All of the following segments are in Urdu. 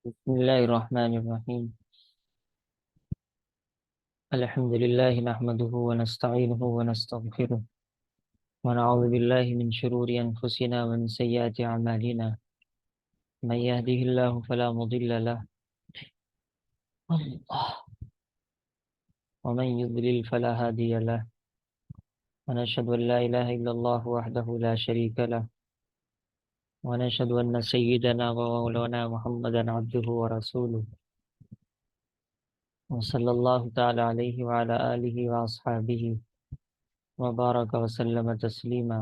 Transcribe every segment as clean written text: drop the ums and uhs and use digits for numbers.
بسم الله الرحمن الرحيم. الحمد لله نحمده ونستعينه ونستغفره ونعوذ بالله من شرور أنفسنا ومن سيئات أعمالنا. من يهده الله فلا مضل له ومن يضلل فلا هادي له، ونشهد أن لا إله إلا الله وحده لا شريك له، ونشهد أن سيدنا ومولانا محمدا عبده ورسوله، وصلى الله تعالى عليه وعلى آله وأصحابه وبارك وسلم تسليما.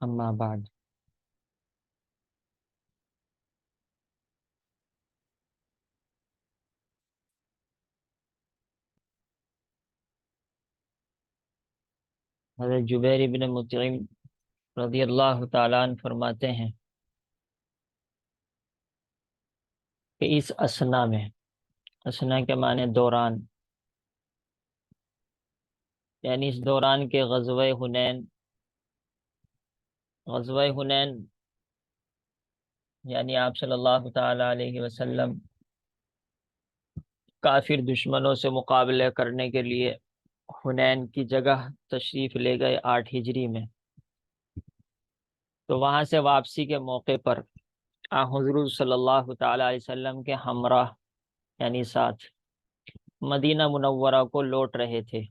أما بعد. حضرت جبیر بن مطعم رضی اللہ تعالیٰ عنہ فرماتے ہیں کہ اس اسنا میں، اسنا کے معنی دوران، یعنی اس دوران کے غزوہ حنین یعنی آپ صلی اللہ تعالیٰ علیہ وسلم کافر دشمنوں سے مقابلہ کرنے کے لیے حنین کی جگہ تشریف لے گئے 8 ہجری میں. تو وہاں سے واپسی کے موقع پر حضور صلی اللہ تعالیٰ علیہ وسلم کے ہمراہ یعنی ساتھ مدینہ منورہ کو لوٹ رہے تھے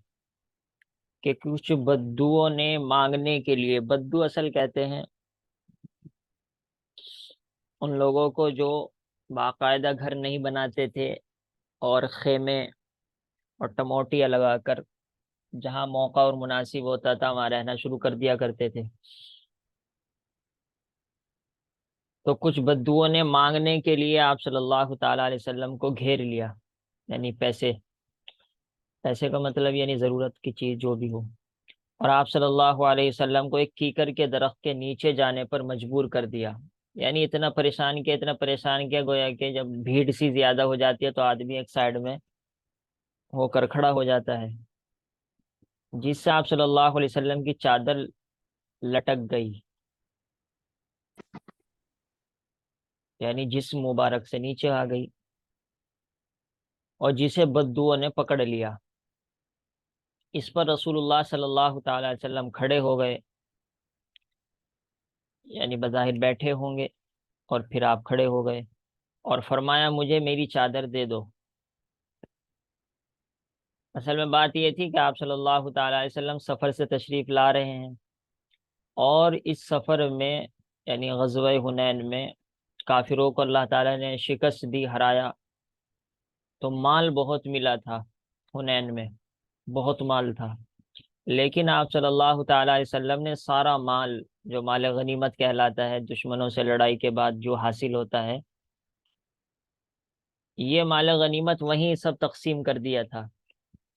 کہ کچھ بدوؤں نے مانگنے کے لیے، بدو اصل کہتے ہیں ان لوگوں کو جو باقاعدہ گھر نہیں بناتے تھے اور خیمے اور ٹموٹیاں لگا کر جہاں موقع اور مناسب ہوتا تھا وہاں رہنا شروع کر دیا کرتے تھے. تو کچھ بدوؤں نے مانگنے کے لیے آپ صلی اللہ تعالیٰ علیہ وسلم کو گھیر لیا، یعنی پیسے کا مطلب یعنی ضرورت کی چیز جو بھی ہو، اور آپ صلی اللہ علیہ وسلم کو ایک کیکر کے درخت کے نیچے جانے پر مجبور کر دیا. یعنی اتنا پریشان کیا گویا کہ جب بھیڑ سی زیادہ ہو جاتی ہے تو آدمی ایک سائڈ میں ہو کر کھڑا ہو جاتا ہے، جس سے آپ صلی اللہ علیہ وسلم کی چادر لٹک گئی، یعنی جسم مبارک سے نیچے آ گئی، اور جسے بدوؤں نے پکڑ لیا. اس پر رسول اللہ صلی اللہ تعالی علیہ وسلم کھڑے ہو گئے، یعنی بظاہر بیٹھے ہوں گے، اور پھر آپ کھڑے ہو گئے اور فرمایا مجھے میری چادر دے دو. اصل میں بات یہ تھی کہ آپ صلی اللہ تعالی علیہ وسلم سفر سے تشریف لا رہے ہیں، اور اس سفر میں یعنی غزوہ حنین میں کافروں کو اللہ تعالیٰ نے شکست دی، ہرایا. تو مال بہت ملا تھا، حنین میں بہت مال تھا، لیکن آپ صلی اللہ تعالیٰ علیہ وسلم نے سارا مال، جو مال غنیمت کہلاتا ہے دشمنوں سے لڑائی کے بعد جو حاصل ہوتا ہے، یہ مال غنیمت وہیں سب تقسیم کر دیا تھا.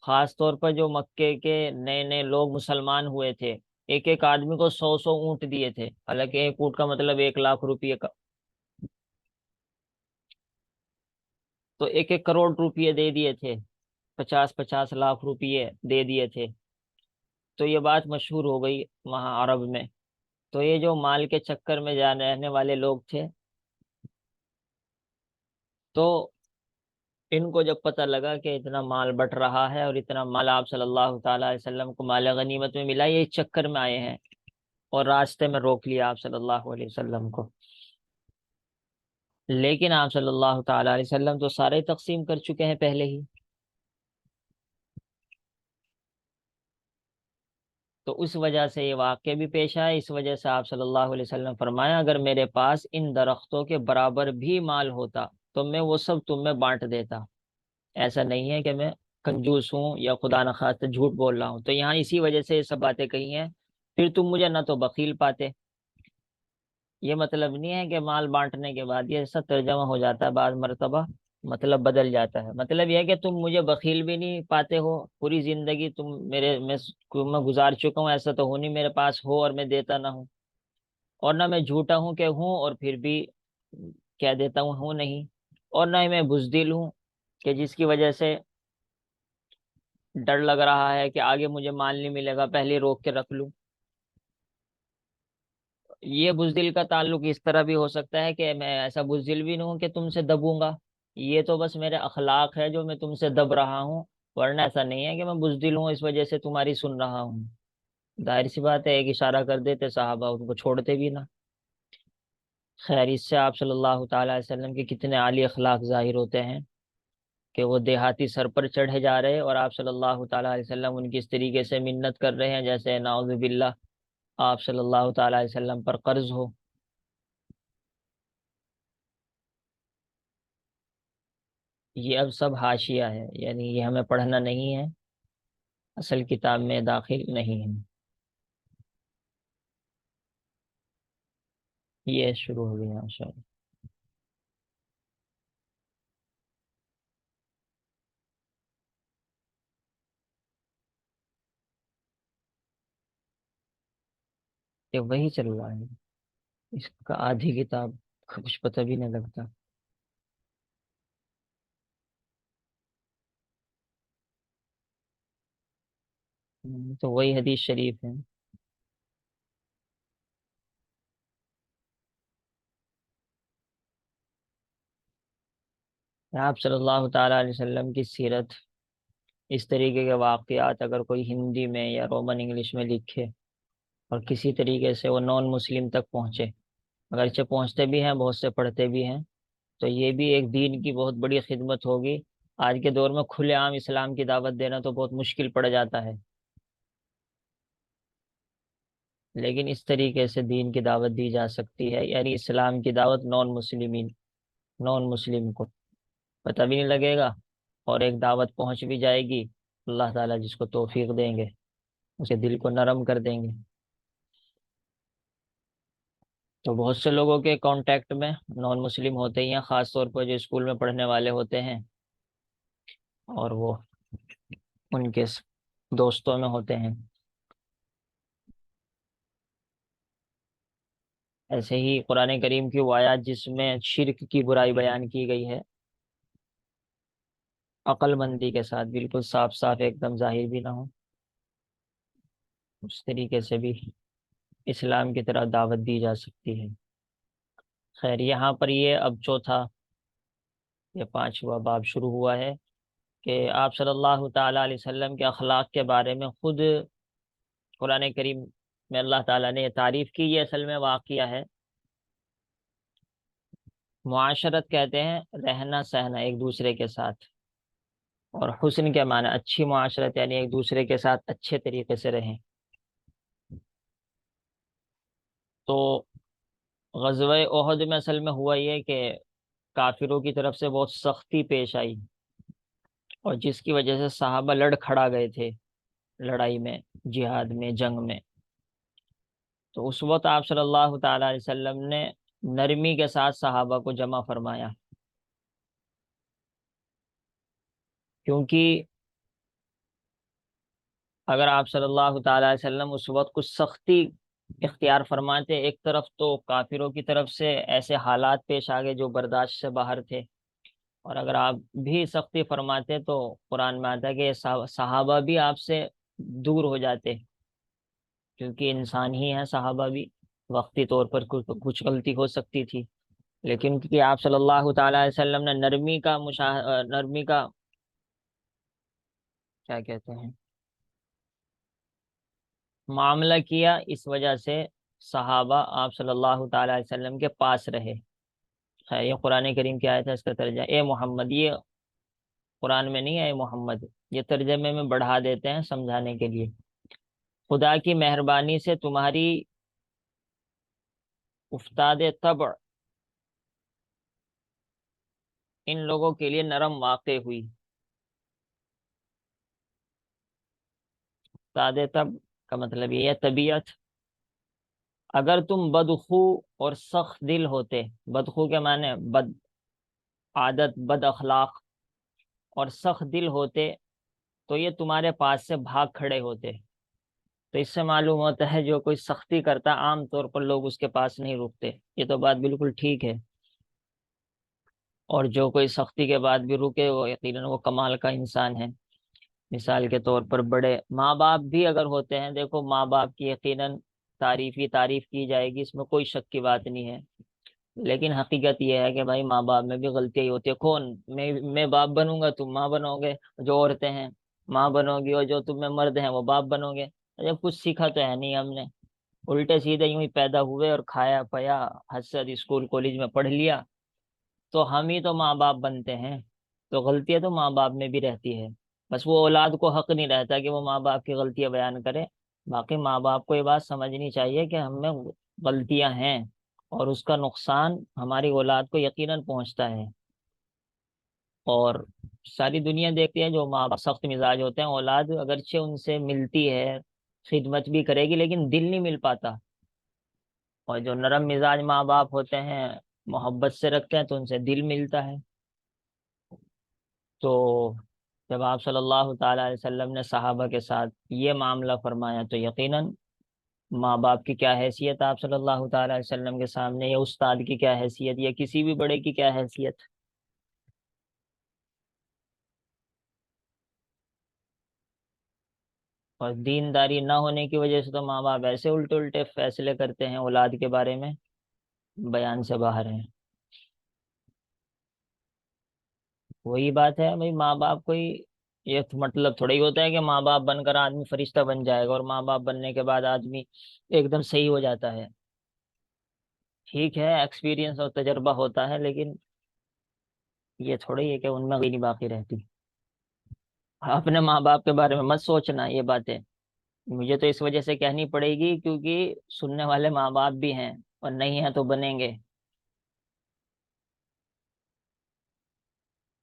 خاص طور پر جو مکے کے نئے نئے لوگ مسلمان ہوئے تھے، ایک ایک آدمی کو 100 اونٹ دیے تھے، حالانکہ ایک اونٹ کا مطلب 1 لاکھ روپیے کا. تو 1 1 کروڑ روپیے دے دیے تھے، 50 50 لاکھ روپیے دے دیے تھے. تو یہ بات مشہور ہو گئی وہاں عرب میں. تو یہ جو مال کے چکر میں رہنے والے لوگ تھے، تو ان کو جب پتہ لگا کہ اتنا مال بٹ رہا ہے اور اتنا مال آپ صلی اللہ تعالیٰ علیہ وسلم کو مال غنیمت میں ملا، یہ اس چکر میں آئے ہیں، اور راستے میں روک لیا آپ صلی اللہ علیہ وسلم کو. لیکن آپ صلی اللہ تعالیٰ علیہ وسلم تو سارے تقسیم کر چکے ہیں پہلے ہی. تو اس وجہ سے یہ واقعہ بھی پیش آیا. اس وجہ سے آپ صلی اللہ علیہ وسلم فرمایا اگر میرے پاس ان درختوں کے برابر بھی مال ہوتا تو میں وہ سب تم میں بانٹ دیتا. ایسا نہیں ہے کہ میں کنجوس ہوں یا خدا نخواستہ جھوٹ بول رہا ہوں. تو یہاں اسی وجہ سے یہ سب باتیں کہی ہیں. پھر تم مجھے نہ تو بخیل پاتے. یہ مطلب نہیں ہے کہ مال بانٹنے کے بعد یہ سب ترجمہ ہو جاتا ہے، بعض مرتبہ مطلب بدل جاتا ہے. مطلب یہ ہے کہ تم مجھے بخیل بھی نہیں پاتے ہو، پوری زندگی تم میں گزار چکا ہوں، ایسا تو ہو نہیں میرے پاس ہو اور میں دیتا نہ ہوں، اور نہ میں جھوٹا ہوں کہ ہوں اور پھر بھی کہہ دیتا ہوں نہیں، اور نہ ہی میں بزدل ہوں کہ جس کی وجہ سے ڈر لگ رہا ہے کہ آگے مجھے مال نہیں ملے گا، پہلے روک کے رکھ لوں. یہ بزدل کا تعلق اس طرح بھی ہو سکتا ہے کہ میں ایسا بزدل بھی نہیں ہوں کہ تم سے دبوں گا، یہ تو بس میرے اخلاق ہے جو میں تم سے دب رہا ہوں، ورنہ ایسا نہیں ہے کہ میں بزدل ہوں اس وجہ سے تمہاری سن رہا ہوں۔ ظاہر سی بات ہے، ایک اشارہ کر دیتے صحابہ ان کو چھوڑتے بھی نہ۔ خیر، اس سے آپ صلی اللہ تعالی علیہ وسلم کے کتنے عالی اخلاق ظاہر ہوتے ہیں کہ وہ دیہاتی سر پر چڑھے جا رہے اور آپ صلی اللہ تعالی علیہ وسلم ان کی اس طریقے سے منت کر رہے ہیں جیسے نعوذ باللہ آپ صلی اللہ تعالی علیہ وسلم پر قرض ہو۔ یہ اب سب حاشیہ ہے، یعنی یہ ہمیں پڑھنا نہیں ہے، اصل کتاب میں داخل نہیں ہے۔ یہ شروع ہو گیا ماشاء اللہ۔ یہ وہی چل رہا ہے، اس کا آدھی کتاب کا کچھ پتہ بھی نہیں لگتا۔ تو وہی حدیث شریف ہے۔ آپ صلی اللہ تعالی علیہ وسلم کی سیرت، اس طریقے کے واقعات اگر کوئی ہندی میں یا رومن انگلش میں لکھے اور کسی طریقے سے وہ نان مسلم تک پہنچے، اگرچہ پہنچتے بھی ہیں بہت سے پڑھتے بھی ہیں، تو یہ بھی ایک دین کی بہت بڑی خدمت ہوگی۔ آج کے دور میں کھلے عام اسلام کی دعوت دینا تو بہت مشکل پڑ جاتا ہے، لیکن اس طریقے سے دین کی دعوت دی جا سکتی ہے، یعنی اسلام کی دعوت نان مسلم کو پتہ بھی نہیں لگے گا، اور ایک دعوت پہنچ بھی جائے گی۔ اللہ تعالیٰ جس کو توفیق دیں گے اسے دل کو نرم کر دیں گے۔ تو بہت سے لوگوں کے کانٹیکٹ میں نان مسلم ہوتے ہی ہیں، خاص طور پر جو اسکول میں پڑھنے والے ہوتے ہیں اور وہ ان کے دوستوں میں ہوتے ہیں۔ ایسے ہی قرآن کریم کی وہ آیات جس میں شرک کی برائی بیان کی گئی ہے، عقل مندی کے ساتھ بالکل صاف صاف ایک دم ظاہر بھی نہ ہو، اس طریقے سے بھی اسلام کی طرح دعوت دی جا سکتی ہے۔ خیر، یہاں پر یہ اب چوتھا یا پانچواں باب شروع ہوا ہے کہ آپ صلی اللہ تعالی علیہ وسلم کے اخلاق کے بارے میں خود قرآن کریم میں اللہ تعالیٰ نے یہ تعریف کی۔ یہ اصل میں واقعہ ہے، معاشرت کہتے ہیں رہنا سہنا ایک دوسرے کے ساتھ، اور حسن کے معنی اچھی معاشرت یعنی ایک دوسرے کے ساتھ اچھے طریقے سے رہیں۔ تو غزوہ احد میں اصل میں ہوا یہ کہ کافروں کی طرف سے بہت سختی پیش آئی، اور جس کی وجہ سے صحابہ لڑ کھڑا گئے تھے لڑائی میں، جہاد میں، جنگ میں۔ تو اس وقت آپ صلی اللہ تعالی علیہ وسلم نے نرمی کے ساتھ صحابہ کو جمع فرمایا، کیونکہ اگر آپ صلی اللہ تعالی علیہ وسلم اس وقت کچھ سختی اختیار فرماتے، ایک طرف تو کافروں کی طرف سے ایسے حالات پیش آ گئے جو برداشت سے باہر تھے، اور اگر آپ بھی سختی فرماتے تو قرآن میں آتا ہے کہ صحابہ بھی آپ سے دور ہو جاتے، کیونکہ انسان ہی ہیں صحابہ بھی، وقتی طور پر کچھ غلطی ہو سکتی تھی، لیکن کیونکہ آپ صلی اللہ تعالی علیہ وسلم نے نرمی کا کیا کہتے ہیں معاملہ کیا، اس وجہ سے صحابہ آپ صلی اللہ تعالی علیہ وسلم کے پاس رہے۔ خیر، یہ قرآن کریم کی آیت ہے، اس کا ترجمہ اے محمد، یہ قرآن میں نہیں ہے اے محمد، یہ ترجمے میں بڑھا دیتے ہیں سمجھانے کے لیے۔ خدا کی مہربانی سے تمہاری افتاد طبع ان لوگوں کے لیے نرم واقع ہوئی۔ افتاد طبع کا مطلب یہ ہے طبیعت۔ اگر تم بدخو اور سخت دل ہوتے، بدخو کے معنی بد عادت، بد اخلاق، اور سخت دل ہوتے تو یہ تمہارے پاس سے بھاگ کھڑے ہوتے۔ تو اس سے معلوم ہوتا ہے جو کوئی سختی کرتا عام طور پر لوگ اس کے پاس نہیں رکتے، یہ تو بات بالکل ٹھیک ہے، اور جو کوئی سختی کے بعد بھی رکے وہ یقیناً وہ کمال کا انسان ہے۔ مثال کے طور پر بڑے ماں باپ بھی اگر ہوتے ہیں، دیکھو ماں باپ کی یقیناً تعریف ہی تعریف کی جائے گی، اس میں کوئی شک کی بات نہیں ہے، لیکن حقیقت یہ ہے کہ بھائی ماں باپ میں بھی غلطیاں ہی ہوتی ہے. کون؟ میں باپ بنوں گا، تم ماں بنو گے. جو عورتیں ہیں ماں بنو گی، اور جو تم میں مرد ہیں وہ باپ بنو گے. جب کچھ سیکھا تو ہے نہیں ہم نے، الٹے سیدھے یوں ہی پیدا ہوئے اور کھایا پیا، حد سے زیادہ اسکول کالج میں پڑھ لیا، تو ہم ہی تو ماں باپ بنتے ہیں. تو غلطیاں تو ماں باپ میں بھی رہتی ہے. بس وہ اولاد کو حق نہیں رہتا کہ وہ ماں باپ کی غلطیاں بیان کرے. باقی ماں باپ کو یہ بات سمجھنی چاہیے کہ ہم میں غلطیاں ہیں، اور اس کا نقصان ہماری اولاد کو یقیناً پہنچتا ہے. اور ساری دنیا دیکھتی ہے جو ماں باپ سخت مزاج ہوتے ہیں، اولاد اگرچہ ان سے ملتی ہے، خدمت بھی کرے گی، لیکن دل نہیں مل پاتا. اور جو نرم مزاج ماں باپ ہوتے ہیں، محبت سے رکھتے ہیں، تو ان سے دل ملتا ہے. تو جب آپ صلی اللہ تعالی علیہ وسلم نے صحابہ کے ساتھ یہ معاملہ فرمایا، تو یقیناً ماں باپ کی کیا حیثیت آپ صلی اللہ تعالی علیہ وسلم کے سامنے، یا استاد کی کیا حیثیت، یا کسی بھی بڑے کی کیا حیثیت. اور دینداری نہ ہونے کی وجہ سے تو ماں باپ ایسے الٹے الٹے فیصلے کرتے ہیں اولاد کے بارے میں، بیان سے باہر ہیں. وہی بات ہے بھائی، ماں باپ کوئی یہ مطلب تھوڑا ہی ہوتا ہے کہ ماں باپ بن کر آدمی فرشتہ بن جائے گا، اور ماں باپ بننے کے بعد آدمی ایک دم صحیح ہو جاتا ہے. ٹھیک ہے ایکسپیرینس اور تجربہ ہوتا ہے، لیکن یہ تھوڑا ہی ہے کہ ان میں غیر باقی رہتی. اپنے ماں باپ کے بارے میں مت سوچنا یہ باتیں، مجھے تو اس وجہ سے کہنی پڑے گی کیونکہ سننے والے ماں باپ بھی ہیں، اور نہیں ہیں تو بنیں گے.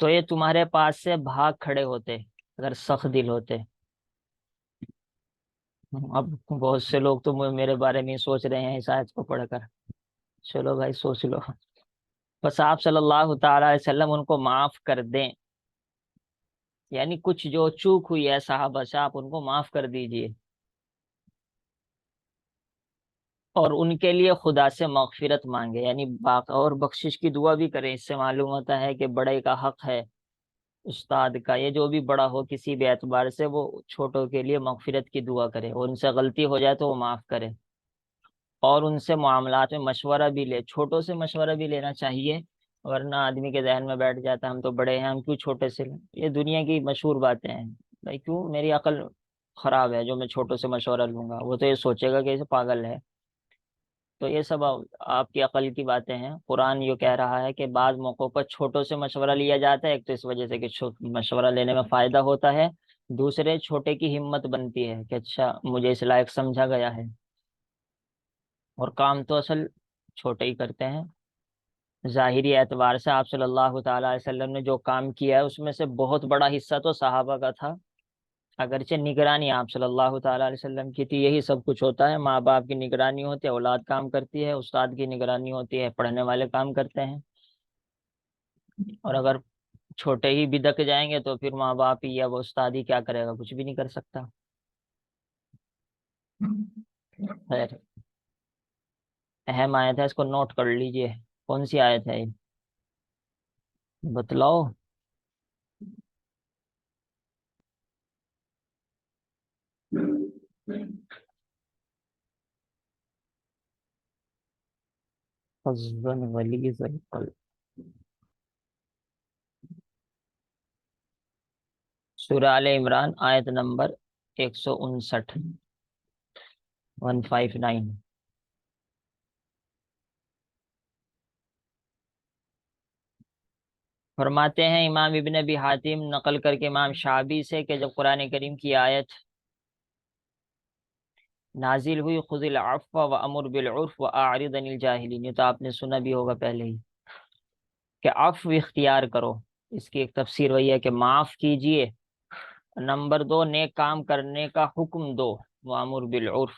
تو یہ تمہارے پاس سے بھاگ کھڑے ہوتے اگر سخت دل ہوتے. اب بہت سے لوگ تو میرے بارے میں ہی سوچ رہے ہیں اس آیت کو پڑھ کر. چلو بھائی سوچ لو. بس آپ صلی اللہ تعالی علیہ وسلم ان کو معاف کر دیں، یعنی کچھ جو چوک ہوئی ہے صحابہ سے آپ ان کو معاف کر دیجئے، اور ان کے لیے خدا سے مغفرت مانگے، یعنی اور بخشش کی دعا بھی کریں. اس سے معلوم ہوتا ہے کہ بڑے کا حق ہے، استاد کا، یہ جو بھی بڑا ہو کسی بھی اعتبار سے، وہ چھوٹوں کے لیے مغفرت کی دعا کرے، اور ان سے غلطی ہو جائے تو وہ معاف کرے. اور ان سے معاملات میں مشورہ بھی لے، چھوٹوں سے مشورہ بھی لینا چاہیے، ورنہ آدمی کے ذہن میں بیٹھ جاتا ہے ہم تو بڑے ہیں، ہم کیوں چھوٹے سے لیں. یہ دنیا کی مشہور باتیں ہیں. بھائی کیوں؟ میری عقل خراب ہے جو میں چھوٹوں سے مشورہ لوں گا؟ وہ تو یہ سوچے گا کہ اسے پاگل ہے. تو یہ سب آپ کی عقل کی باتیں ہیں. قرآن یہ کہہ رہا ہے کہ بعض موقعوں پر چھوٹوں سے مشورہ لیا جاتا ہے، ایک تو اس وجہ سے کہ مشورہ لینے میں فائدہ ہوتا ہے، دوسرے چھوٹے کی ہمت بنتی ہے کہ اچھا مجھے اس لائق سمجھا گیا ہے. اور کام تو اصل چھوٹے ہی کرتے ہیں. ظاہری اعتبار سے آپ صلی اللہ تعالی علیہ وسلم نے جو کام کیا ہے اس میں سے بہت بڑا حصہ تو صحابہ کا تھا. اگرچہ نگرانی آپ صلی اللہ تعالی علیہ وسلم کی تھی، یہی سب کچھ ہوتا ہے. ماں باپ کی نگرانی ہوتی ہے، اولاد کام کرتی ہے. استاد کی نگرانی ہوتی ہے، پڑھنے والے کام کرتے ہیں. اور اگر چھوٹے ہی بدک جائیں گے تو پھر ماں باپ ہی یا وہ استاد ہی کیا کرے گا؟ کچھ بھی نہیں کر سکتا. خیر، اہم آیت ہے، اس کو نوٹ کر لیجئے. کون سی آیت ہے یہ؟ بتلاؤ. حزن غلیظ القلب، سورہ آل عمران آیت نمبر 159، 159. فرماتے ہیں امام ابن ابی حاتم نقل کر کے امام شعبی سے کہ جب قرآن کریم کی آیت نازل ہوئی، خذ العفو وامر بالعرف واعرض عن الجاہلین، یہ تو آپ نے سنا بھی ہوگا پہلے ہی کہ عفو اختیار کرو. اس کی ایک تفسیر وہی ہے کہ معاف کیجئے. نمبر دو، نیک کام کرنے کا حکم دو، وامر بالعرف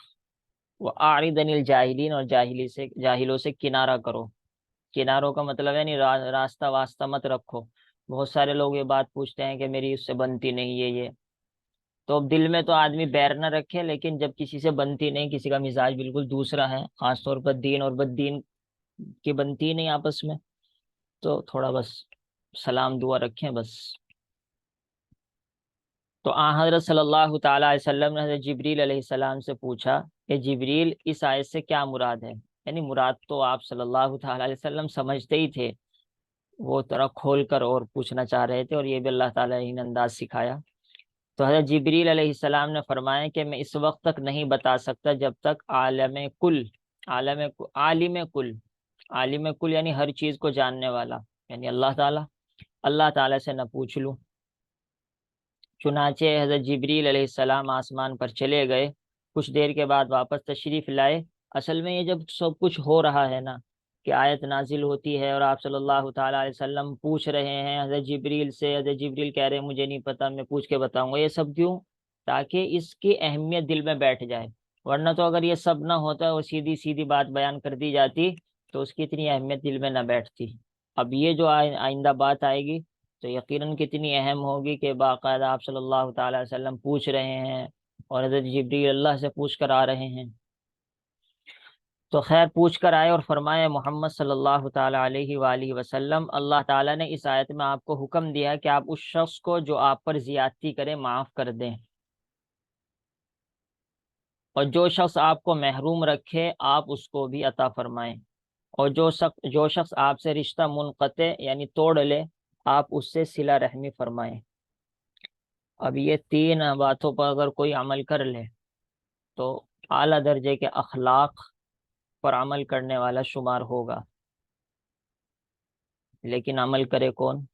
واعرض عن الجاہلین، اور جاہلوں سے کنارہ کرو. کناروں کا مطلب ہے نہیں راستہ واسطہ مت رکھو. بہت سارے لوگ یہ بات پوچھتے ہیں کہ میری اس سے بنتی نہیں ہے یہ. تو اب دل میں تو آدمی بیر نہ رکھے، لیکن جب کسی سے بنتی نہیں، کسی کا مزاج بالکل دوسرا ہے، خاص طور پر دین اور بد دین کی بنتی نہیں آپس میں، تو تھوڑا بس سلام دعا رکھیں بس. تو حضرت صلی اللہ تعالی علیہ وسلم نے حضرت جبریل علیہ السلام سے پوچھا کہ جبریل اس آیت سے کیا مراد ہے؟ یعنی مراد تو آپ صلی اللہ تعالیٰ علیہ وسلم سمجھتے ہی تھے، وہ طرح کھول کر اور پوچھنا چاہ رہے تھے، اور یہ بھی اللہ تعالیٰ ہی نے انداز سکھایا۔ تو حضرت جبریل علیہ السلام نے فرمایا کہ میں اس وقت تک نہیں بتا سکتا جب تک عالم عالم کل عالم کل یعنی ہر چیز کو جاننے والا، یعنی اللہ تعالیٰ سے نہ پوچھ لوں۔ چنانچہ حضرت جبریل علیہ السلام آسمان پر چلے گئے، کچھ دیر کے بعد واپس تشریف لائے۔ اصل میں یہ جب سب کچھ ہو رہا ہے نا، کہ آیت نازل ہوتی ہے اور آپ صلی اللہ تعالیٰ علیہ وسلم پوچھ رہے ہیں حضرت جبریل سے، حضرت جبریل کہہ رہے ہیں مجھے نہیں پتا، میں پوچھ کے بتاؤں گا، یہ سب کیوں؟ تاکہ اس کی اہمیت دل میں بیٹھ جائے، ورنہ تو اگر یہ سب نہ ہوتا اور سیدھی سیدھی بات بیان کر دی جاتی تو اس کی اتنی اہمیت دل میں نہ بیٹھتی۔ اب یہ جو آئندہ بات آئے گی تو یقیناً کتنی اہم ہوگی، کہ باقاعدہ آپ صلی اللہ تعالیٰ علیہ وسلم پوچھ رہے ہیں اور حضرت جبریل اللہ سے پوچھ کر آ رہے ہیں۔ تو خیر پوچھ کر آئے اور فرمائے محمد صلی اللہ تعالیٰ علیہ وآلہ وسلم، اللہ تعالیٰ نے اس آیت میں آپ کو حکم دیا کہ آپ اس شخص کو جو آپ پر زیادتی کرے معاف کر دیں، اور جو شخص آپ کو محروم رکھے آپ اس کو بھی عطا فرمائیں، اور جو شخص آپ سے رشتہ منقطع یعنی توڑ لے آپ اس سے صلہ رحمی فرمائیں۔ اب یہ تین باتوں پر اگر کوئی عمل کر لے تو اعلیٰ درجے کے اخلاق پر عمل کرنے والا شمار ہوگا، لیکن عمل کرے کون؟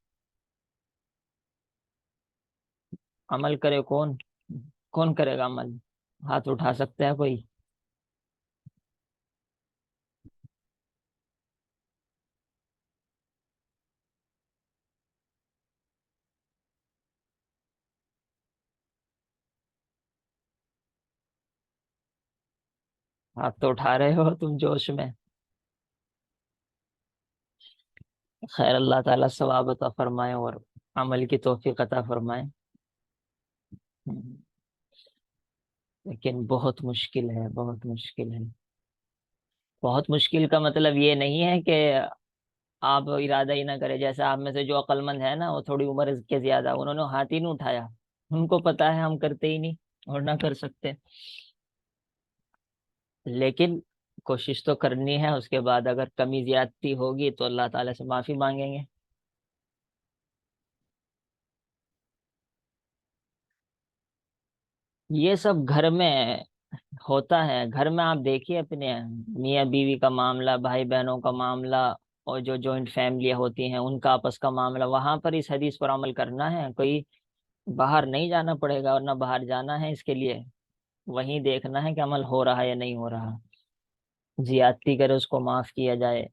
عمل کرے کون؟ کون کرے گا عمل؟ ہاتھ اٹھا سکتے ہیں کوئی؟ ہاتھ تو اٹھا رہے ہو تم جوش میں۔ خیر اللہ تعالیٰ ثواب عطا فرمائے اور عمل کی توفیق عطا فرمائے۔ لیکن بہت مشکل ہے، بہت مشکل ہے۔ بہت مشکل کا مطلب یہ نہیں ہے کہ آپ ارادہ ہی نہ کرے، جیسے آپ میں سے جو عقل مند ہے نا وہ تھوڑی عمر کے زیادہ، انہوں نے ہاتھ ہی نہیں اٹھایا، ان کو پتا ہے ہم کرتے ہی نہیں اور نہ کر سکتے، لیکن کوشش تو کرنی ہے، اس کے بعد اگر کمی زیادتی ہوگی تو اللہ تعالیٰ سے معافی مانگیں گے۔ یہ سب گھر میں ہوتا ہے، گھر میں آپ دیکھیے اپنے میاں بیوی کا معاملہ، بھائی بہنوں کا معاملہ، اور جو جوائنٹ فیملیاں ہوتی ہیں ان کا آپس کا معاملہ، وہاں پر اس حدیث پر عمل کرنا ہے، کوئی باہر نہیں جانا پڑے گا اور نہ باہر جانا ہے اس کے لیے، وہیں دیکھنا ہے کہ عمل ہو رہا ہے یا نہیں ہو رہا، زیادتی کرے اس کو معاف کیا جائے،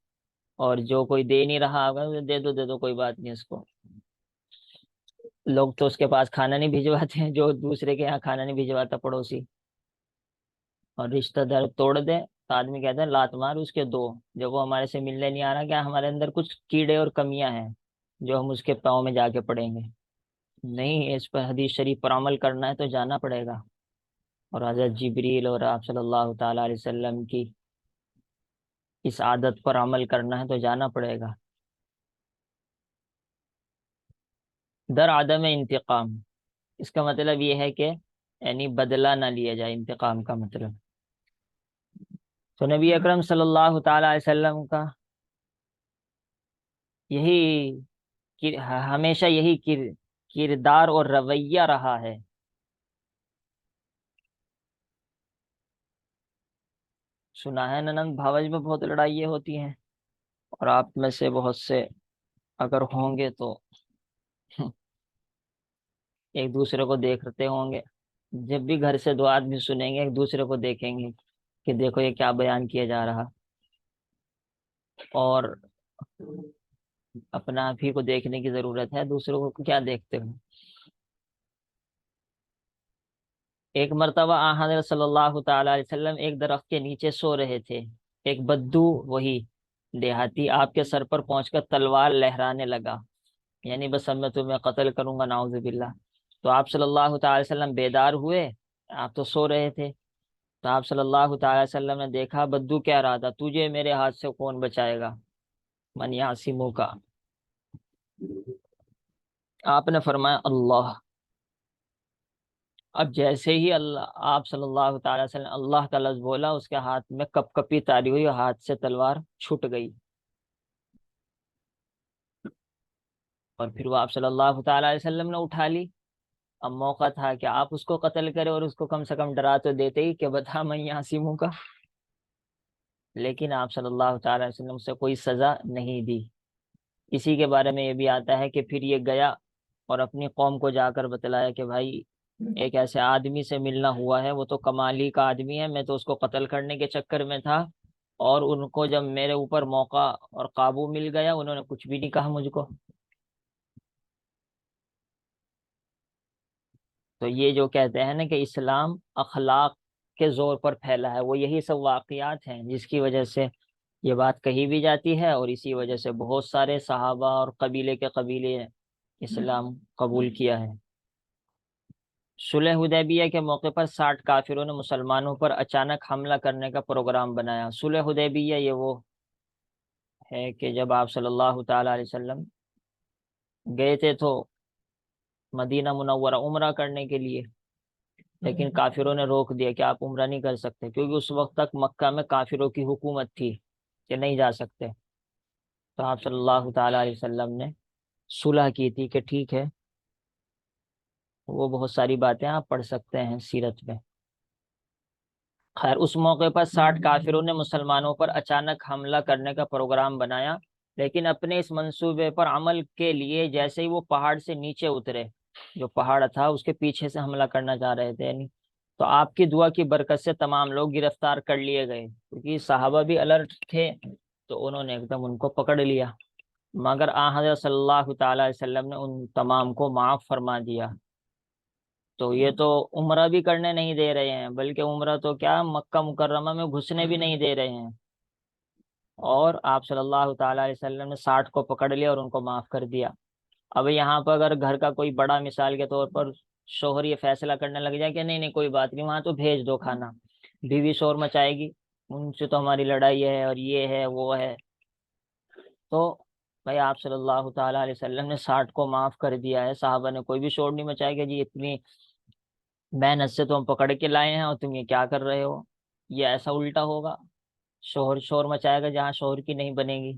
اور جو کوئی دے نہیں رہا ہوگا دے دو کوئی بات نہیں اس کو۔ لوگ تو اس کے پاس کھانا نہیں بھجواتے ہیں، جو دوسرے کے یہاں کھانا نہیں بھجواتا پڑوسی، اور رشتہ دار توڑ دے تو آدمی کہتا ہے لات مار اس کے دو، جب وہ ہمارے سے ملنے نہیں آ رہا، کیا ہمارے اندر کچھ کیڑے اور کمیاں ہیں جو ہم اس کے پاؤں میں جا کے پڑیں گے؟ نہیں، اس پر حدیث شریف پر عمل کرنا ہے تو جانا پڑے گا، اور حضرت جبریل اور آپ صلی اللہ تعالیٰ علیہ وسلم کی اس عادت پر عمل کرنا ہے تو جانا پڑے گا۔ در عدم انتقام، اس کا مطلب یہ ہے کہ یعنی بدلہ نہ لیا جائے، انتقام کا مطلب۔ تو نبی اکرم صلی اللہ تعالیٰ علیہ وسلم کا یہی ہمیشہ یہی کردار اور رویہ رہا ہے۔ سنا ہے ننند بھاوج میں بہت لڑائیاں ہوتی ہیں، اور آپ میں سے بہت سے اگر ہوں گے تو ایک دوسرے کو دیکھتے ہوں گے، جب بھی گھر سے دو آدمی سنیں گے ایک دوسرے کو دیکھیں گے کہ دیکھو یہ کیا بیان کیا جا رہا، اور اپنا آپ ہی کو دیکھنے کی ضرورت ہے، دوسروں کو کیا دیکھتے ہو۔ ایک مرتبہ آن حضرت صلی اللہ تعالی علیہ وسلم ایک درخت کے نیچے سو رہے تھے، ایک بدو وہی دیہاتی آپ کے سر پر پہنچ کر تلوار لہرانے لگا، یعنی بس اب میں تمہیں قتل کروں گا، نعوذ باللہ۔ تو آپ صلی اللہ تعالی وسلم بیدار ہوئے، آپ تو سو رہے تھے، تو آپ صلی اللہ تعالی وسلم نے دیکھا بدو کہہ رہا تھا تجھے میرے ہاتھ سے کون بچائے گا، من یعصمو کا۔ آپ نے فرمایا اللہ، اب جیسے ہی اللہ آپ صلی اللہ تعالی وسلم اللہ کا لفظ بولا، اس کے ہاتھ میں کپ کپی تاری ہوئی اور ہاتھ سے تلوار چھوٹ گئی، اور پھر وہ آپ صلی اللہ تعالی علیہ وسلم نے اٹھا لی۔ اب موقع تھا کہ آپ اس کو قتل کرے اور اس کو کم سے کم ڈرا تو دیتے ہی کہ بتا میں یہاں سیموں کا، لیکن آپ صلی اللہ تعالی علیہ وسلم سے کوئی سزا نہیں دی۔ اسی کے بارے میں یہ بھی آتا ہے کہ پھر یہ گیا اور اپنی قوم کو جا کر بتلایا کہ بھائی ایک ایسے آدمی سے ملنا ہوا ہے، وہ تو کمالی کا آدمی ہے، میں تو اس کو قتل کرنے کے چکر میں تھا، اور ان کو جب میرے اوپر موقع اور قابو مل گیا انہوں نے کچھ بھی نہیں کہا مجھ کو۔ تو یہ جو کہتے ہیں نا کہ اسلام اخلاق کے زور پر پھیلا ہے، وہ یہی سب واقعات ہیں جس کی وجہ سے یہ بات کہی بھی جاتی ہے، اور اسی وجہ سے بہت سارے صحابہ اور قبیلے کے قبیلے اسلام قبول کیا ہے۔ صلح حدیبیہ کے موقع پر 60 کافروں نے مسلمانوں پر اچانک حملہ کرنے کا پروگرام بنایا۔ صلح حدیبیہ یہ وہ ہے کہ جب آپ صلی اللہ تعالی علیہ وسلم گئے تھے تو مدینہ منورہ عمرہ کرنے کے لیے، لیکن کافروں نے روک دیا کہ آپ عمرہ نہیں کر سکتے، کیونکہ اس وقت تک مکہ میں کافروں کی حکومت تھی کہ نہیں جا سکتے۔ تو آپ صلی اللہ تعالی علیہ وسلم نے صلح کی تھی کہ ٹھیک ہے، وہ بہت ساری باتیں آپ پڑھ سکتے ہیں سیرت میں۔ خیر، اس موقع پر 60 کافروں نے مسلمانوں پر اچانک حملہ کرنے کا پروگرام بنایا، لیکن اپنے اس منصوبے پر عمل کے لیے جیسے ہی وہ پہاڑ سے نیچے اترے، جو پہاڑ تھا اس کے پیچھے سے حملہ کرنا چاہ رہے تھے یعنی، تو آپ کی دعا کی برکت سے تمام لوگ گرفتار کر لیے گئے، کیونکہ صحابہ بھی الرٹ تھے، تو انہوں نے ایک دم ان کو پکڑ لیا، مگر حضرت صلی اللہ تعالی علیہ وسلم نے ان تمام کو معاف فرما دیا۔ تو یہ تو عمرہ بھی کرنے نہیں دے رہے ہیں، بلکہ عمرہ تو کیا مکہ مکرمہ میں گھسنے بھی نہیں دے رہے ہیں، اور آپ صلی اللہ تعالی علیہ وسلم نے 60 کو پکڑ لیا اور ان کو معاف کر دیا۔ اب یہاں پر اگر گھر کا کوئی بڑا مثال کے طور پر شوہر یہ فیصلہ کرنے لگ جائے کہ نہیں نہیں کوئی بات نہیں، وہاں تو بھیج دو کھانا، بیوی شور مچائے گی، ان سے تو ہماری لڑائی ہے اور یہ ہے وہ ہے، تو بھائی آپ صلی اللہ تعالی علیہ وسلم نے 60 کو معاف کر دیا ہے، صحابہ نے کوئی بھی شور نہیں مچایا کہ جی اتنی محنت سے تو ہم پکڑ کے لائے ہیں اور تم یہ کیا کر رہے ہو، یہ ایسا الٹا ہوگا، شوہر شور مچائے گا جہاں شوہر کی نہیں بنے گی۔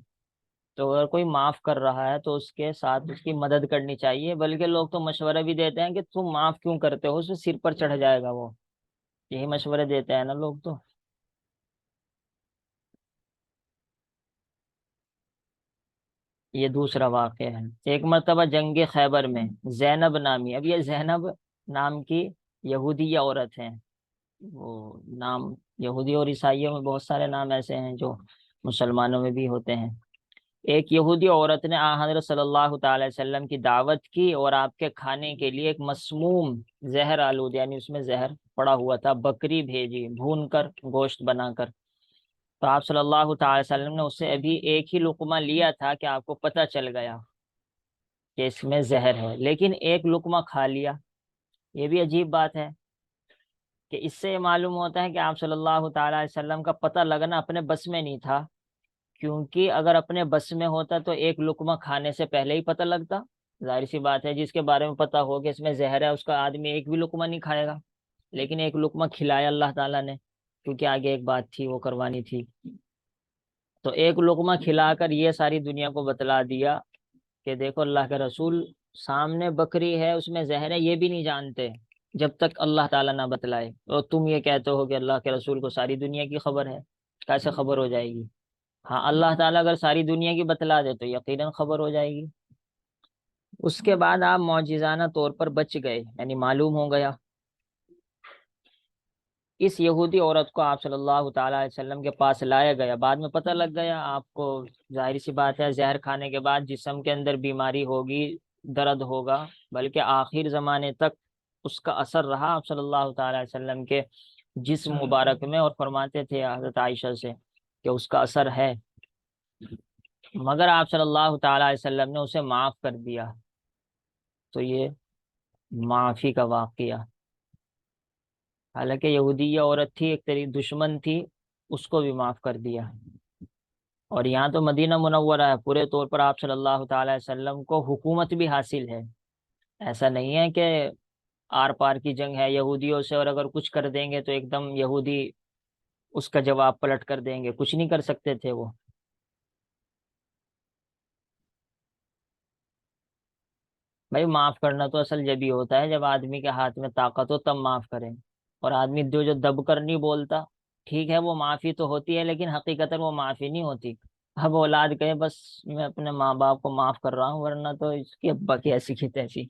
تو اگر کوئی معاف کر رہا ہے تو اس کے ساتھ اس کی مدد کرنی چاہیے، بلکہ لوگ تو مشورہ بھی دیتے ہیں کہ تم معاف کیوں کرتے ہو، اس سے سر پر چڑھ جائے گا وہ، یہی مشورے دیتے ہیں نا لوگ تو۔ یہ دوسرا واقعہ ہے۔ ایک مرتبہ جنگ خیبر میں زینب نامی، اب یہ زینب نام کی یہودی عورت ہے، وہ نام یہودی اور عیسائیوں میں بہت سارے نام ایسے ہیں جو مسلمانوں میں بھی ہوتے ہیں۔ ایک یہودی عورت نے حضرت صلی اللہ تعالی وسلم کی دعوت کی اور آپ کے کھانے کے لیے ایک مسموم زہر آلود یعنی اس میں زہر پڑا ہوا تھا بکری بھیجی، بھون کر گوشت بنا کر۔ تو آپ صلی اللہ تعالی وسلم نے اس سے ابھی ایک ہی لقمہ لیا تھا کہ آپ کو پتہ چل گیا کہ اس میں زہر ہے، لیکن ایک لقمہ کھا لیا۔ یہ بھی عجیب بات ہے کہ اس سے یہ معلوم ہوتا ہے کہ آپ صلی اللہ تعالی وسلم کا پتہ لگنا اپنے بس میں نہیں تھا، کیونکہ اگر اپنے بس میں ہوتا تو ایک لقمہ کھانے سے پہلے ہی پتہ لگتا۔ ظاہر سی بات ہے جس کے بارے میں پتہ ہو کہ اس میں زہر ہے اس کا آدمی ایک بھی لقمہ نہیں کھائے گا، لیکن ایک لقمہ کھلایا اللہ تعالیٰ نے، کیونکہ آگے ایک بات تھی وہ کروانی تھی۔ تو ایک لقمہ کھلا کر یہ ساری دنیا کو بتلا دیا کہ دیکھو اللہ کے رسول، سامنے بکری ہے اس میں زہر ہے یہ بھی نہیں جانتے جب تک اللہ تعالیٰ نہ بتلائے، اور تم یہ کہتے ہو کہ اللہ کے رسول کو ساری دنیا کی خبر ہے، کیسے خبر ہو جائے گی؟ ہاں اللہ تعالیٰ اگر ساری دنیا کی بتلا دے تو یقیناً خبر ہو جائے گی۔ اس کے بعد آپ معجزانہ طور پر بچ گئے، یعنی معلوم ہو گیا۔ اس یہودی عورت کو آپ صلی اللہ تعالی علیہ وسلم کے پاس لایا گیا، بعد میں پتہ لگ گیا آپ کو، ظاہر سی بات ہے زہر کھانے کے بعد جسم کے اندر بیماری ہوگی، درد ہوگا، بلکہ آخر زمانے تک اس کا اثر رہا آپ صلی اللہ تعالی علیہ وسلم کے جسم مبارک میں، اور فرماتے تھے حضرت عائشہ سے کہ اس کا اثر ہے، مگر آپ صلی اللہ تعالی علیہ وسلم نے اسے معاف کر دیا۔ تو یہ معافی کا واقعہ، حالانکہ یہودیہ عورت تھی، ایک طریق دشمن تھی، اس کو بھی معاف کر دیا۔ اور یہاں تو مدینہ منورہ ہے، پورے طور پر آپ صلی اللہ تعالی وسلم کو حکومت بھی حاصل ہے، ایسا نہیں ہے کہ آر پار کی جنگ ہے یہودیوں سے، اور اگر کچھ کر دیں گے تو ایک دم یہودی اس کا جواب پلٹ کر دیں گے، کچھ نہیں کر سکتے تھے وہ۔ بھائی معاف کرنا تو اصل جب ہی ہوتا ہے جب آدمی کے ہاتھ میں طاقت ہو تب معاف کریں، اور آدمی جو جو دب کر نہیں بولتا، ٹھیک ہے وہ معافی تو ہوتی ہے لیکن حقیقت وہ معافی نہیں ہوتی۔ اب اولاد کہے بس میں اپنے ماں باپ کو معاف کر رہا ہوں ورنہ تو اس کے ابا کی ایسی کی تیسی،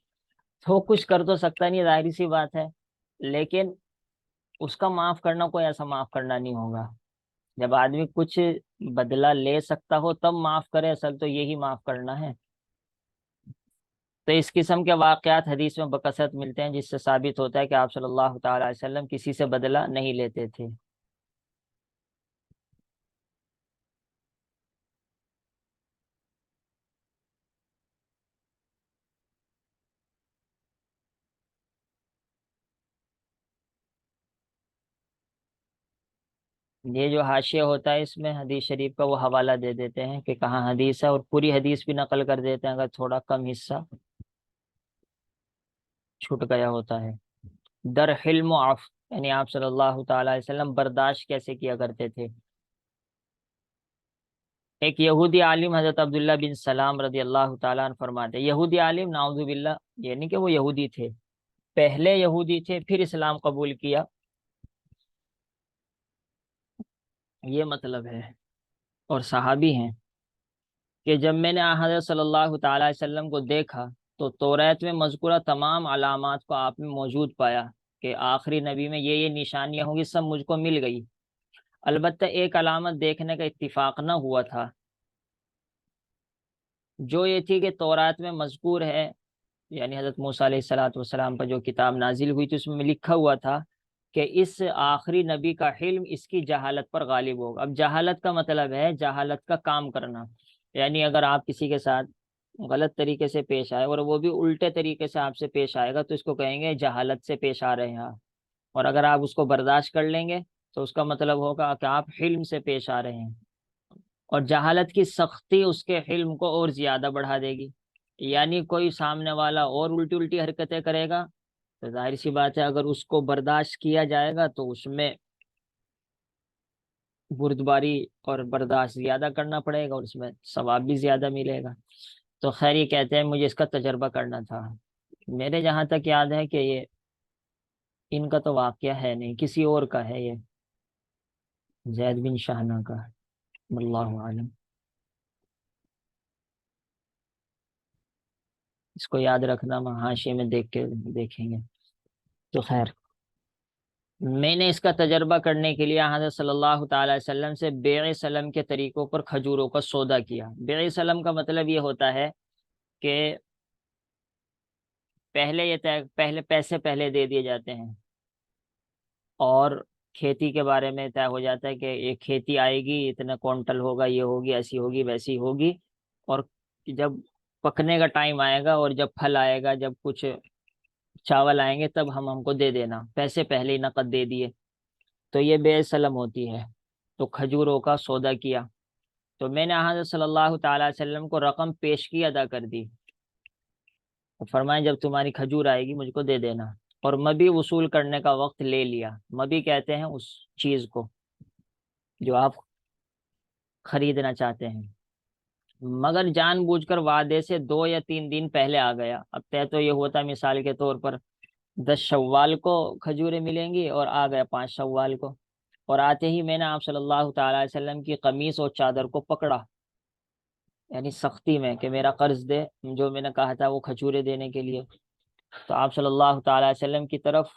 تو وہ کچھ کر تو سکتا نہیں، ظاہری سی بات ہے، لیکن اس کا معاف کرنا کوئی ایسا معاف کرنا نہیں ہوگا۔ جب آدمی کچھ بدلہ لے سکتا ہو تب معاف کرے، اصل تو یہی معاف کرنا ہے۔ تو اس قسم کے واقعات حدیث میں بکثرت ملتے ہیں، جس سے ثابت ہوتا ہے کہ آپ صلی اللہ تعالی علیہ وسلم کسی سے بدلہ نہیں لیتے تھے۔ یہ جو حاشیہ ہوتا ہے اس میں حدیث شریف کا وہ حوالہ دے دیتے ہیں کہ کہاں حدیث ہے، اور پوری حدیث بھی نقل کر دیتے ہیں اگر تھوڑا کم حصہ چھوٹ گیا ہوتا ہے۔ در حلم و عف، یعنی آپ صلی اللہ تعالی علیہ وسلم برداشت کیسے کیا کرتے تھے۔ ایک یہودی عالم حضرت عبداللہ بن سلام رضی اللہ تعالیٰ عنہ فرماتے ہیں، یہودی عالم نعوذ باللہ، یعنی کہ وہ یہودی تھے، پہلے یہودی تھے پھر اسلام قبول کیا، یہ مطلب ہے، اور صحابی ہیں، کہ جب میں نے حضرت صلی اللہ تعالی علیہ وسلم کو دیکھا تو توریت میں مذکورہ تمام علامات کو آپ میں موجود پایا، کہ آخری نبی میں یہ نشانیاں ہوں گی، سب مجھ کو مل گئی، البتہ ایک علامت دیکھنے کا اتفاق نہ ہوا تھا، جو یہ تھی کہ تورات میں مذکور ہے، یعنی حضرت موسیٰ علیہ الصلوۃ والسلام پر جو کتاب نازل ہوئی تھی اس میں لکھا ہوا تھا کہ اس آخری نبی کا حلم اس کی جہالت پر غالب ہوگا۔ اب جہالت کا مطلب ہے جہالت کا کام کرنا، یعنی اگر آپ کسی کے ساتھ غلط طریقے سے پیش آئے اور وہ بھی الٹے طریقے سے آپ سے پیش آئے گا تو اس کو کہیں گے جہالت سے پیش آ رہے ہیں آپ، اور اگر آپ اس کو برداشت کر لیں گے تو اس کا مطلب ہوگا کہ آپ حلم سے پیش آ رہے ہیں، اور جہالت کی سختی اس کے حلم کو اور زیادہ بڑھا دے گی، یعنی کوئی سامنے والا اور الٹی الٹی حرکتیں کرے گا تو ظاہر سی بات ہے اگر اس کو برداشت کیا جائے گا تو اس میں بردباری اور برداشت زیادہ کرنا پڑے گا، اور اس میں ثواب بھی زیادہ ملے گا۔ تو خیر یہ کہتے ہیں مجھے اس کا تجربہ کرنا تھا، میرے جہاں تک یاد ہے کہ یہ ان کا تو واقعہ ہے نہیں، کسی اور کا ہے یہ، زید بن شاہنہ کا، واللہ عالم، اس کو یاد رکھنا، ہم حاشیے میں دیکھ کے دیکھیں گے۔ تو خیر میں نے اس کا تجربہ کرنے کے لیے حضرت صلی اللہ تعالی وسلم سے بیع سلم کے طریقوں پر کھجوروں کا سودا کیا۔ بیع سلم کا مطلب یہ ہوتا ہے کہ پہلے پیسے پہلے دے دیے جاتے ہیں، اور کھیتی کے بارے میں طے ہو جاتا ہے کہ ایک کھیتی آئے گی، اتنا کونٹل ہوگا، یہ ہوگی، ایسی ہوگی، ویسی ہوگی، اور جب پکنے کا ٹائم آئے گا اور جب پھل آئے گا، جب کچھ چاول آئیں گے تب ہم کو دے دینا، پیسے پہلے ہی نقد دے دیے، تو یہ بے سلم ہوتی ہے۔ تو کھجوروں کا سودا کیا، تو میں نے حضرت صلی اللہ تعالی وسلم کو رقم پیش کی ادا کر دی، فرمایا جب تمہاری کھجور آئے گی مجھ کو دے دینا، اور مبی وصول کرنے کا وقت لے لیا، مبی کہتے ہیں اس چیز کو جو آپ خریدنا چاہتے ہیں، مگر جان بوجھ کر وعدے سے 2 یا 3 دن پہلے آ گیا۔ اب طے تو یہ ہوتا مثال کے طور پر 10 شوال کو کھجوریں ملیں گی اور آ گیا 5 شوال کو، اور آتے ہی میں نے آپ صلی اللہ تعالی وسلم کی قمیص اور چادر کو پکڑا، یعنی سختی میں کہ میرا قرض دے، جو میں نے کہا تھا وہ کھجوریں دینے کے لیے، تو آپ صلی اللہ تعالی وسلم کی طرف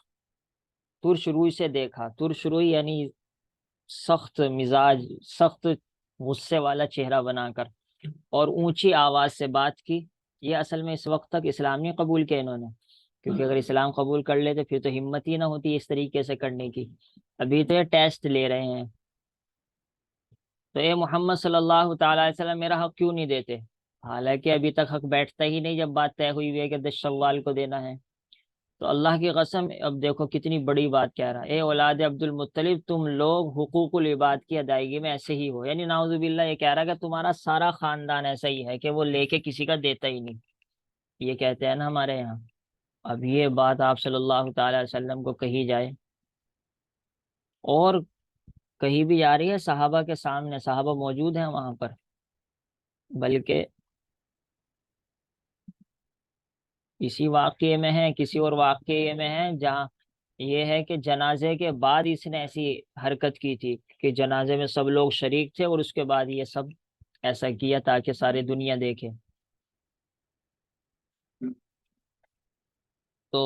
ترش روئی سے دیکھا، ترش روئی یعنی سخت مزاج، سخت غصے والا چہرہ بنا کر، اور اونچی آواز سے بات کی۔ یہ اصل میں اس وقت تک اسلام نہیں قبول کیا انہوں نے، کیونکہ اگر اسلام قبول کر لیتے پھر تو ہمت ہی نہ ہوتی اس طریقے سے کرنے کی، ابھی تو یہ ٹیسٹ لے رہے ہیں۔ تو اے محمد صلی اللہ تعالی علیہ وسلم میرا حق کیوں نہیں دیتے، حالانکہ ابھی تک حق بیٹھتا ہی نہیں جب بات طے ہوئی ہوئی ہے کہ 10 شوال کو دینا ہے۔ تو اللہ کی قسم، اب دیکھو کتنی بڑی بات کہہ رہا ہے، اے اولاد عبد المطلب تم لوگ حقوق العباد کی ادائیگی میں ایسے ہی ہو، یعنی نعوذ باللہ یہ کہہ رہا ہے کہ تمہارا سارا خاندان ایسا ہی ہے کہ وہ لے کے کسی کا دیتا ہی نہیں، یہ کہتے ہیں نا ہمارے یہاں، اب یہ بات آپ صلی اللہ تعالی علیہ وسلم کو کہی جائے، اور کہیں بھی جا رہی ہے صحابہ کے سامنے، صحابہ موجود ہیں وہاں پر، بلکہ اسی واقعے میں ہے، کسی اور واقعے میں ہے جہاں یہ ہے کہ جنازے کے بعد اس نے ایسی حرکت کی تھی کہ جنازے میں سب لوگ شریک تھے اور اس کے بعد یہ سب ایسا کیا تاکہ ساری دنیا دیکھے۔ تو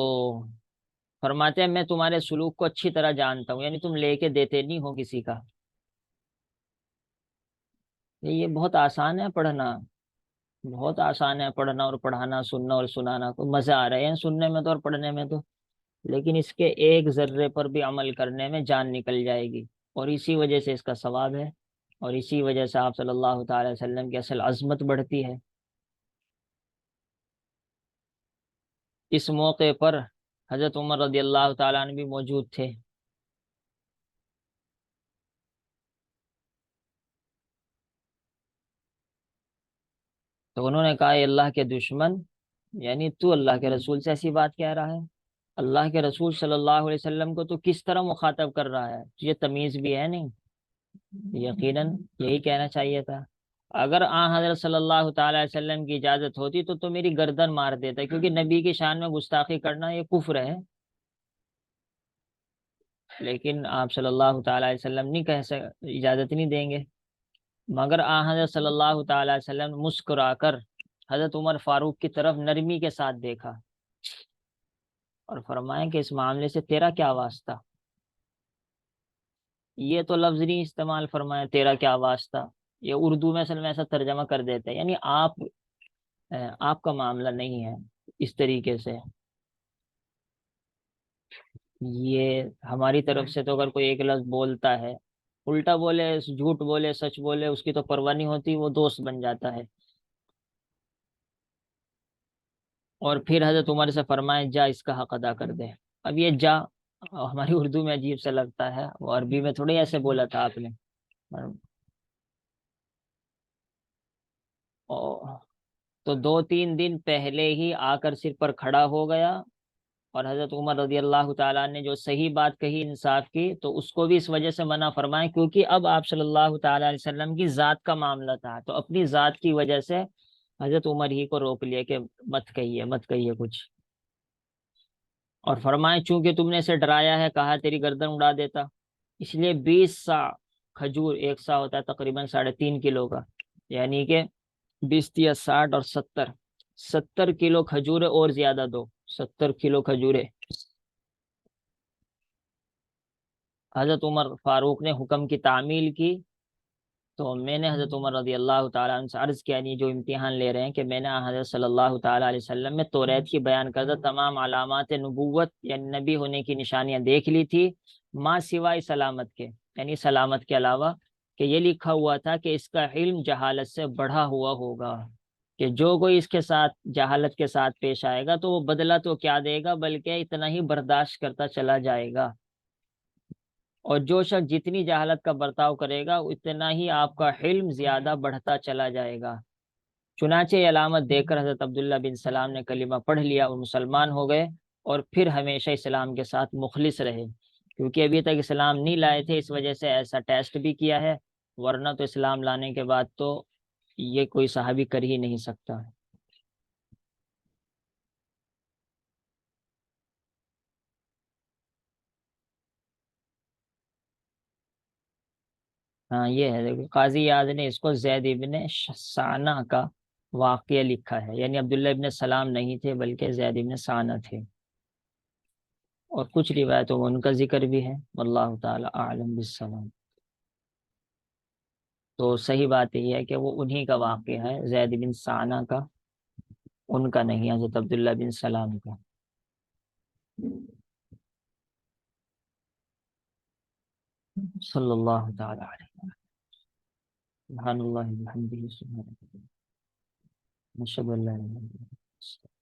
فرماتے ہیں میں تمہارے سلوک کو اچھی طرح جانتا ہوں، یعنی تم لے کے دیتے نہیں ہو کسی کا۔ یہ بہت آسان ہے پڑھنا، بہت آسان ہے پڑھنا اور پڑھانا، سننا اور سنانا، کو مزہ آ رہے ہیں سننے میں تو اور پڑھنے میں تو، لیکن اس کے ایک ذرے پر بھی عمل کرنے میں جان نکل جائے گی، اور اسی وجہ سے اس کا ثواب ہے، اور اسی وجہ سے آپ صلی اللہ تعالی وسلم کی اصل عظمت بڑھتی ہے۔ اس موقع پر حضرت عمر رضی اللہ تعالیٰ عنہ بھی موجود تھے۔ تو انہوں نے کہا اے اللہ کے دشمن، یعنی تو اللہ کے رسول سے ایسی بات کہہ رہا ہے؟ اللہ کے رسول صلی اللہ علیہ وسلم کو تو کس طرح مخاطب کر رہا ہے، یہ تمیز بھی ہے نہیں؟ یقیناً یہی کہنا چاہیے تھا۔ اگر حضرت صلی اللہ تعالی علیہ وسلم کی اجازت ہوتی تو میری گردن مار دیتا، کیونکہ نبی کی شان میں گستاخی کرنا یہ کفر ہے، لیکن آپ صلی اللہ تعالی علیہ وسلم نہیں اجازت نہیں دیں گے۔ مگر حضرت صلی اللہ تعالی علیہ وسلم نے مسکرا کر حضرت عمر فاروق کی طرف نرمی کے ساتھ دیکھا اور فرمایا کہ اس معاملے سے تیرا کیا واسطہ؟ یہ تو لفظ نہیں استعمال فرمایا تیرا کیا واسطہ، یہ اردو میں اصل میں ایسا ترجمہ کر دیتے ہیں، یعنی آپ کا معاملہ نہیں ہے اس طریقے سے۔ یہ ہماری طرف سے تو اگر کوئی ایک لفظ بولتا ہے، الٹا بولے، جھوٹ بولے، سچ بولے، اس کی تو پرواہ نہیں ہوتی، وہ دوست بن جاتا ہے۔ اور پھر حضرت عمر سے فرمائے جا اس کا حق ادا کر دے۔ اب یہ جا ہماری اردو میں عجیب سا لگتا ہے، وہ عربی میں تھوڑی ایسے بولا تھا آپ نے۔ تو 2-3 دن پہلے ہی آ کر سر پر کھڑا ہو گیا، اور حضرت عمر رضی اللہ تعالیٰ نے جو صحیح بات کہی انصاف کی، تو اس کو بھی اس وجہ سے منع فرمائے کیونکہ اب آپ صلی اللہ تعالیٰ علیہ وسلم کی ذات کا معاملہ تھا، تو اپنی ذات کی وجہ سے حضرت عمر ہی کو روک لیا کہ مت کہیے کچھ، اور فرمائے چونکہ تم نے اسے ڈرایا ہے، کہا تیری گردن اڑا دیتا، اس لیے 20 سا کھجور، 1 سا ہوتا ہے تقریباً 3.5 کلو کا، یعنی کہ 20 × 60 اور 70 کھجورے اور زیادہ دو، 70 کلو کھجورے۔ حضرت عمر فاروق نے حکم کی تعمیل کی، تو میں نے حضرت عمر رضی اللہ تعالیٰ عنہ سے عرض کیا، نہیں جو امتحان لے رہے ہیں، کہ میں نے حضرت صلی اللہ تعالیٰ علیہ وسلم میں توریت کی بیان کردہ تمام علامات نبوت یعنی نبی ہونے کی نشانیاں دیکھ لی تھی، ماں سوائے سلامت کے، یعنی سلامت کے علاوہ، کہ یہ لکھا ہوا تھا کہ اس کا علم جہالت سے بڑھا ہوا ہوگا، کہ جو کوئی اس کے ساتھ جہالت کے ساتھ پیش آئے گا تو وہ بدلہ تو کیا دے گا بلکہ اتنا ہی برداشت کرتا چلا جائے گا، اور جو شخص جتنی جہالت کا برتاؤ کرے گا اتنا ہی آپ کا علم زیادہ بڑھتا چلا جائے گا۔ چنانچہ یہ علامت دیکھ کر حضرت عبداللہ بن سلام نے کلمہ پڑھ لیا اور مسلمان ہو گئے، اور پھر ہمیشہ اسلام کے ساتھ مخلص رہے، کیونکہ ابھی تک اسلام نہیں لائے تھے، اس وجہ سے ایسا ٹیسٹ بھی کیا ہے، ورنہ تو اسلام لانے کے بعد تو یہ کوئی صحابی کر ہی نہیں سکتا۔ ہاں یہ ہے، دیکھو قاضی یاد نے اس کو زید ابن سانہ کا واقعہ لکھا ہے، یعنی عبداللہ ابن سلام نہیں تھے بلکہ زید ابن سانہ تھے، اور کچھ روایتوں میں ان کا ذکر بھی ہے، واللہ تعالی اعلم بالصواب۔ تو صحیح بات یہ ہے کہ وہ انہی کا واقعہ ہے، زید بن سانہ کا، ان کا نہیں، حضرت عبداللہ بن سلام کا۔ صلی اللہ تعالی علیہ، سبحان اللہ بحمدہ، سبحان اللہ، نشهد ان لا اله الا الله